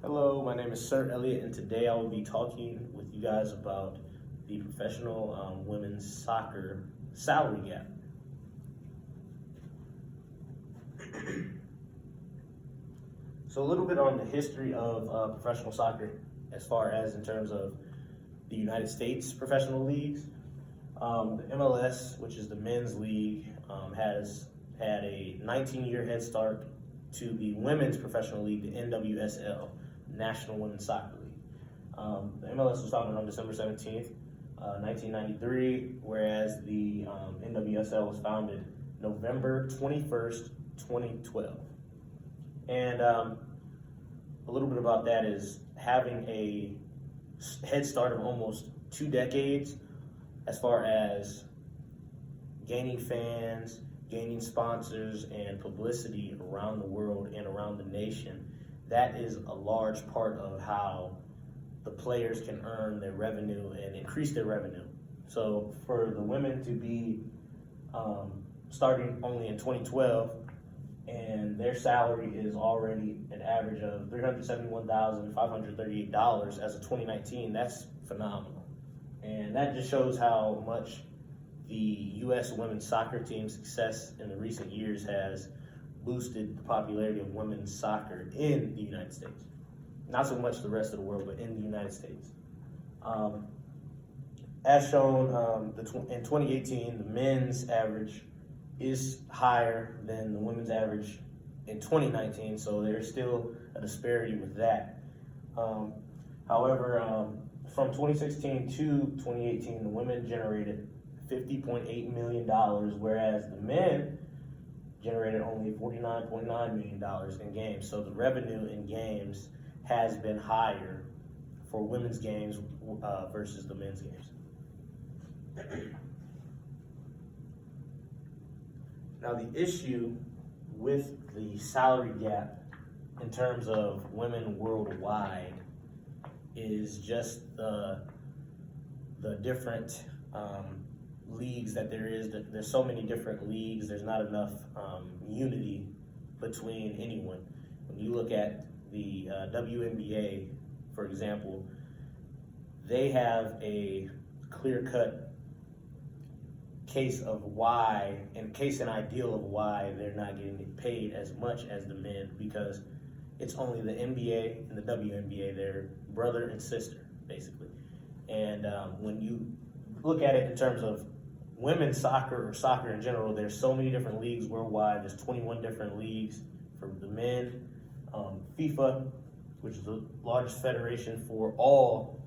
Hello, my name is Sir Elliott, and today I will be talking with you guys about the professional women's soccer salary gap. So a little bit on the history of professional soccer as far as in terms of the United States professional leagues. The MLS, which is the men's league, has had a 19-year head start to the women's professional league, the NWSL, National Women's Soccer League. The MLS was founded on December 17th, 1993, whereas the NWSL was founded November 21st, 2012. And a little bit about that is having a head start of almost 2 decades as far as gaining fans, gaining sponsors, and publicity around the world and around the nation. That is a large part of how the players can earn their revenue and increase their revenue. So for the women to be starting only in 2012, and their salary is already an average of $371,538 as of 2019, that's phenomenal. And that just shows how much the U.S. women's soccer team's success in the recent years has boosted the popularity of women's soccer in the United States. Not so much the rest of the world, but in the United States. As shown in 2018, the men's average is higher than the women's average in 2019, so there's still a disparity with that. However, from 2016 to 2018, the women generated $50.8 million, whereas the men generated only $49.9 million in games. So the revenue in games has been higher for women's games versus the men's games. Now, the issue with the salary gap in terms of women worldwide is just the different leagues that there is. There's so many different leagues. There's not enough unity between anyone. When you look at the WNBA, for example, they have a clear-cut case of why, and case and ideal of why they're not getting paid as much as the men, because it's only the NBA and the WNBA. They're brother and sister, basically. And when you look at it in terms of women's soccer or soccer in general, there's so many different leagues worldwide. There's 21 different leagues for the men. FIFA, which is the largest federation for all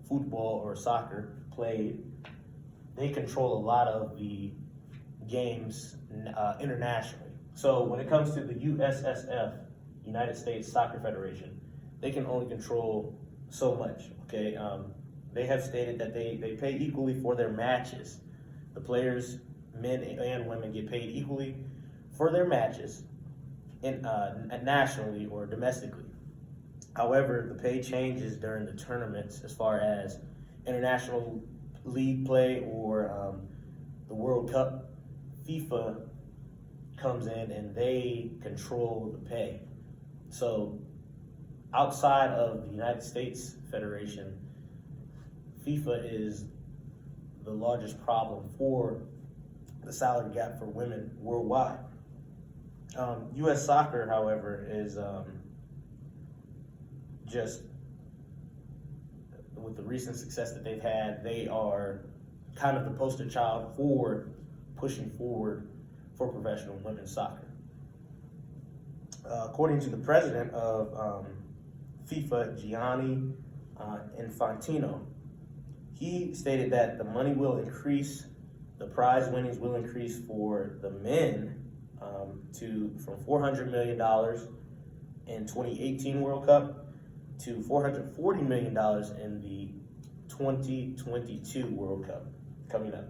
football or soccer played, they control a lot of the games internationally. So when it comes to the USSF, United States Soccer Federation, they can only control so much, okay? They have stated that they pay equally for their matches. The players, men and women, get paid equally for their matches nationally or domestically. However, the pay changes during the tournaments as far as international league play or the World Cup. FIFA comes in and they control the pay. So outside of the United States Federation, FIFA is the largest problem for the salary gap for women worldwide. U.S. soccer, however, is just with the recent success that they've had, they are kind of the poster child for pushing forward for professional women's soccer. According to the president of FIFA, Gianni Infantino, he stated that the money will increase, the prize winnings will increase for the men from $400 million in 2018 World Cup to $440 million in the 2022 World Cup coming up.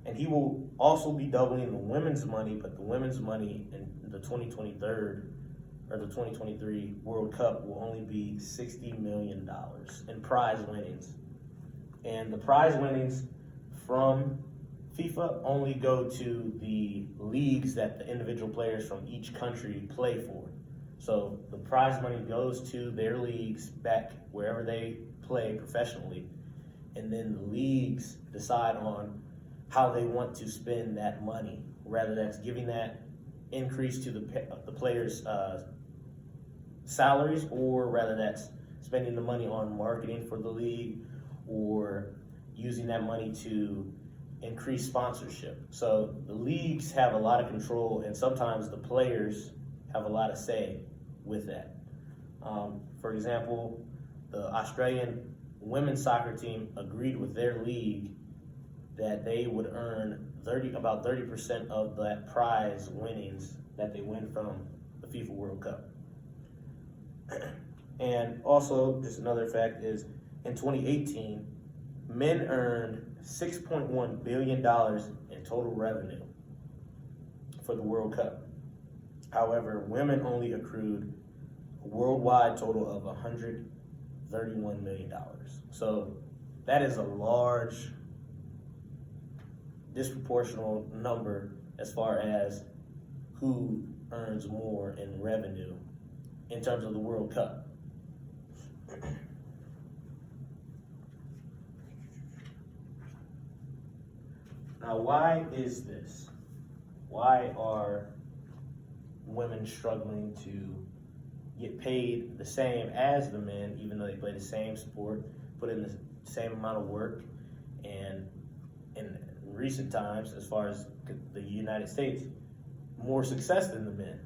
And he will also be doubling the women's money, but the women's money in the 2023 World Cup will only be $60 million in prize winnings. And the prize winnings from FIFA only go to the leagues that the individual players from each country play for. So the prize money goes to their leagues back wherever they play professionally, and then the leagues decide on how they want to spend that money, whether that's giving that increase to the players' salaries, or rather that's spending the money on marketing for the league, or using that money to increase sponsorship. So the leagues have a lot of control, and sometimes the players have a lot of say with that. For example, the Australian women's soccer team agreed with their league that they would earn about 30% of that prize winnings that they win from the FIFA World Cup. And also, just another fact is, in 2018, men earned $6.1 billion in total revenue for the World Cup. However, women only accrued a worldwide total of $131 million. So that is a large, disproportional number as far as who earns more in revenue in terms of the World Cup. Now, why is this? Why are women struggling to get paid the same as the men, even though they play the same sport, put in the same amount of work, and in recent times, as far as the United States, more success than the men?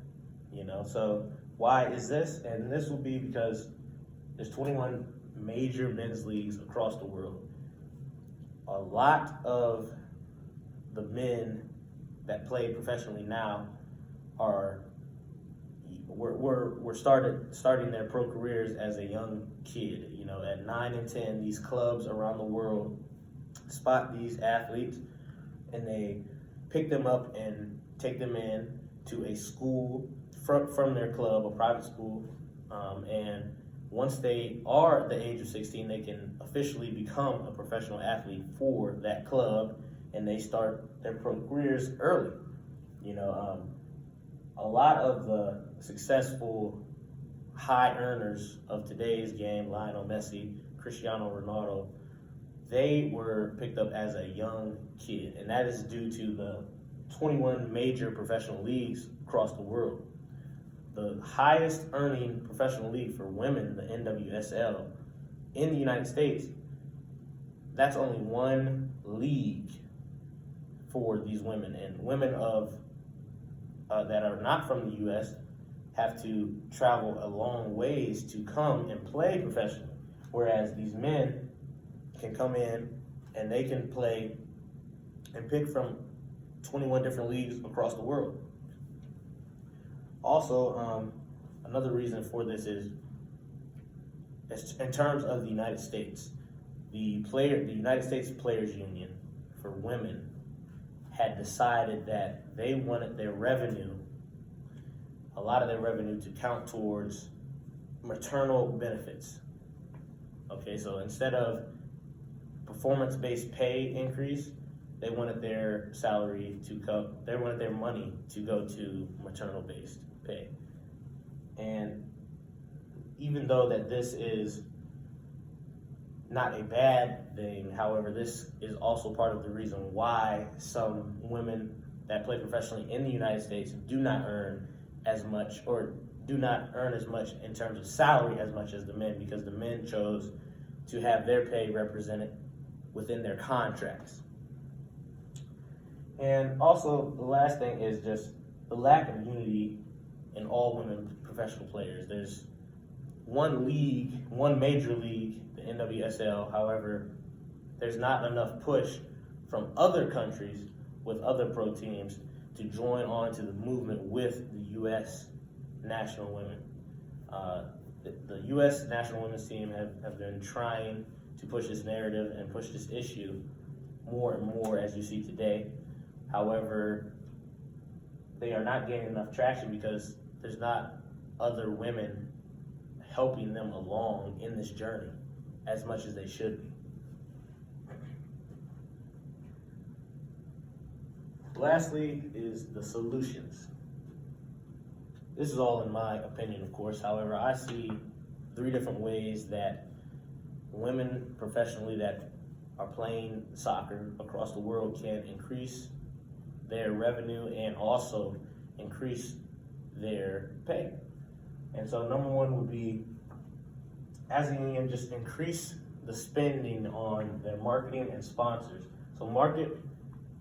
So why is this? And this will be because there's 21 major men's leagues across the world. A lot of the men that play professionally now we're starting their pro careers as a young kid. At 9 and 10, these clubs around the world spot these athletes, and they pick them up and take them in to a school from their club, a private school, and once they are at the age of 16, they can officially become a professional athlete for that club, and they start their pro careers early. A lot of the successful high earners of today's game, Lionel Messi, Cristiano Ronaldo, they were picked up as a young kid, and that is due to the 21 major professional leagues across the world. The highest earning professional league for women, the NWSL, in the United States, that's only one league for these women, and women that are not from the U.S. have to travel a long ways to come and play professionally, whereas these men can come in and they can play and pick from 21 different leagues across the world. Also, another reason for this is in terms of the United States. The United States Players Union for women had decided that they wanted a lot of their revenue to count towards maternal benefits. Okay, so instead of performance-based pay increase, they wanted their money to go to maternal-based pay. And even though that this is not a bad thing, however, this is also part of the reason why some women that play professionally in the United States do not earn as much, or do not earn as much in terms of salary as much as the men, because the men chose to have their pay represented within their contracts. And also, the last thing is just the lack of unity in all women professional players. There's one major league, the NWSL. However, there's not enough push from other countries with other pro teams to join on to the movement with the U.S. national women. The U.S. national women's team have been trying to push this narrative and push this issue more and more, as you see today. However, they are not gaining enough traction because there's not other women helping them along in this journey as much as they should be. Lastly is the solutions. this is all in my opinion, of course. However, I see 3 different ways that women professionally that are playing soccer across the world can increase their revenue and also increase their pay. And so number 1 would be, as a union, just increase the spending on their marketing and sponsors. So market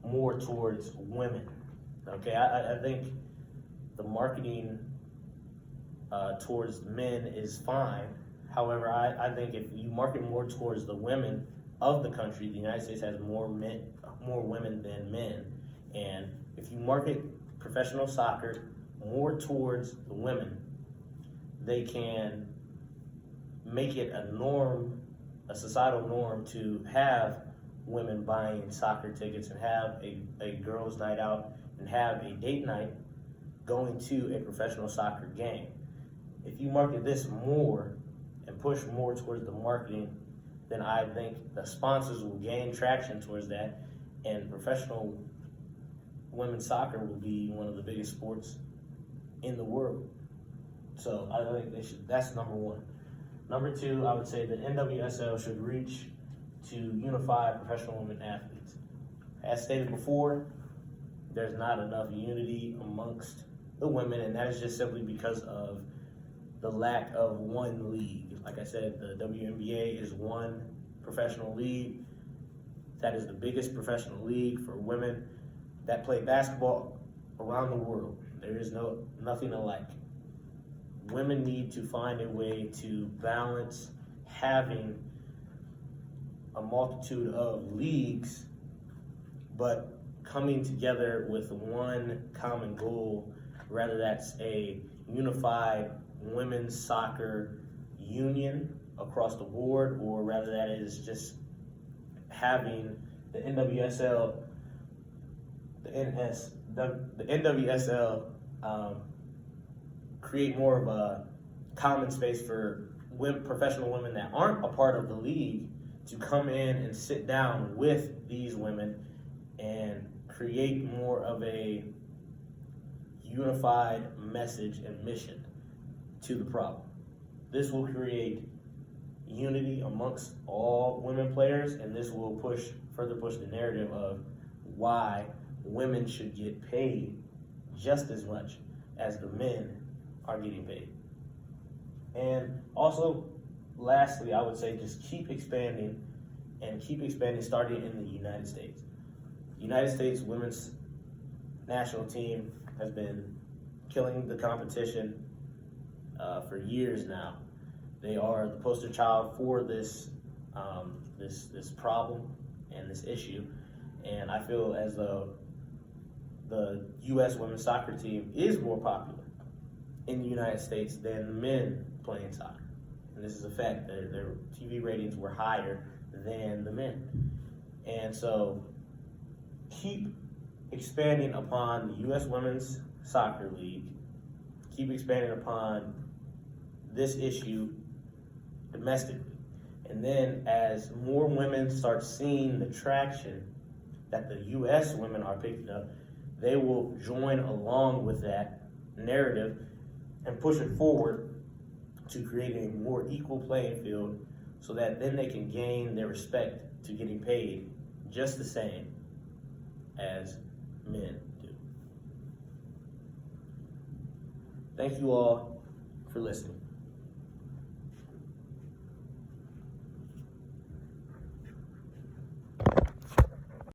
more towards women. Okay, I think the marketing towards men is fine. However, I think if you market more towards the women of the country, the United States has more women than men. And if you market professional soccer more towards the women, they can make it a norm, a societal norm, to have women buying soccer tickets and have a girls' night out and have a date night going to a professional soccer game. If you market this more and push more towards the marketing, then I think the sponsors will gain traction towards that, and professional women's soccer will be one of the biggest sports in the world. So I think they should. That's number 1. Number 2, I would say the NWSL should reach to unify professional women athletes. As stated before, there's not enough unity amongst the women, and that is just simply because of the lack of one league. Like I said, the WNBA is one professional league. That is the biggest professional league for women that play basketball around the world. There is nothing alike. Women need to find a way to balance having a multitude of leagues, but coming together with one common goal, whether that's a unified women's soccer union across the board, or rather that is just having the NWSL, the NWSL create more of a common space for professional women that aren't a part of the league to come in and sit down with these women and create more of a unified message and mission to the problem. This will create unity amongst all women players, and this will further push the narrative of why women should get paid just as much as the men are getting paid. And also, lastly, I would say just keep expanding starting in the United States. The United States women's national team has been killing the competition for years now. They are the poster child for this problem and this issue, and I feel as though the U.S. women's soccer team is more popular in the United States than the men playing soccer. And this is a fact. Their TV ratings were higher than the men. And so keep expanding upon the U.S. Women's Soccer League. Keep expanding upon this issue domestically. And then as more women start seeing the traction that the U.S. women are picking up, they will join along with that narrative and push it forward to creating a more equal playing field, so that then they can gain their respect to getting paid just the same as men do. Thank you all for listening.